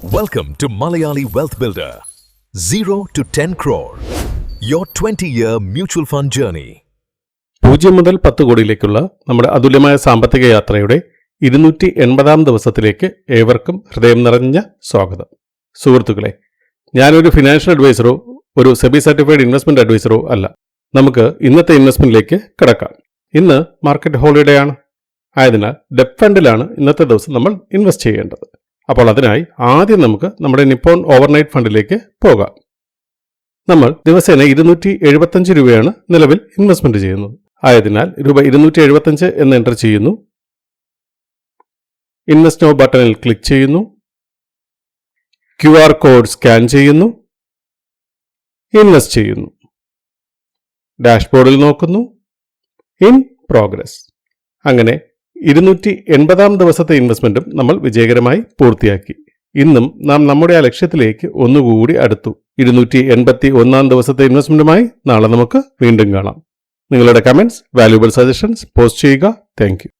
Welcome to Malayali Wealth Builder. 0 to 10 crore. Your 20-year mutual fund journey. 0 മുതൽ 10 കോടിയിലേക്കുള്ള നമ്മുടെ അതുല്യമായ സാമ്പത്തിക യാത്രയുടെ 280-ാം ദിവസത്തിലേക്ക് ഏവർക്കും ഹൃദയം നിറഞ്ഞ സ്വാഗതം. സുഹൃത്തുക്കളെ, ഞാനൊരു ഫിനാൻഷ്യൽ അഡ്വൈസറോ ഒരു സെബി സർട്ടിഫൈഡ് ഇൻവെസ്റ്റ്മെന്റ് അഡ്വൈസറോ അല്ല. നമുക്ക് ഇന്നത്തെ ഇൻവെസ്റ്റ്മെന്റിലേക്ക് കിടക്കാം. ഇന്ന് മാർക്കറ്റ് ഹോളിഡേ ആണ്. ആയതിനാൽ ഡെറ്റ് ഫണ്ടിലാണ് ഇന്നത്തെ ദിവസം നമ്മൾ ഇൻവെസ്റ്റ് ചെയ്യേണ്ടത്. അപ്പോൾ അതിനായി ആദ്യം നമുക്ക് നമ്മുടെ നിപ്പോൺ ഓവർനൈറ്റ് ഫണ്ടിലേക്ക് പോകാം. നമ്മൾ ദിവസേന 275 രൂപയാണ് നിലവിൽ ഇൻവെസ്റ്റ്മെന്റ് ചെയ്യുന്നത്. ആയതിനാൽ രൂപ 275 എന്ന് എൻ്റർ ചെയ്യുന്നു. ഇൻവെസ്റ്റ് നൗ ബട്ടണിൽ ക്ലിക്ക് ചെയ്യുന്നു. QR കോഡ് സ്കാൻ ചെയ്യുന്നു. ഇൻവെസ്റ്റ് ചെയ്യുന്നു. ഡാഷ്ബോർഡിൽ നോക്കുന്നു. In progress. അങ്ങനെ 280-ാം ദിവസത്തെ ഇൻവെസ്റ്റ്മെന്റും നമ്മൾ വിജയകരമായി പൂർത്തിയാക്കി. ഇന്നും നാം നമ്മുടെ ആ ലക്ഷ്യത്തിലേക്ക് ഒന്നുകൂടി അടുത്തു. 281-ാം ദിവസത്തെ ഇൻവെസ്റ്റ്മെന്റുമായി നാളെ നമുക്ക് വീണ്ടും കാണാം. നിങ്ങളുടെ കമന്റ്സ്, വാല്യുബിൾ സജഷൻസ് പോസ്റ്റ് ചെയ്യുക. Thank you.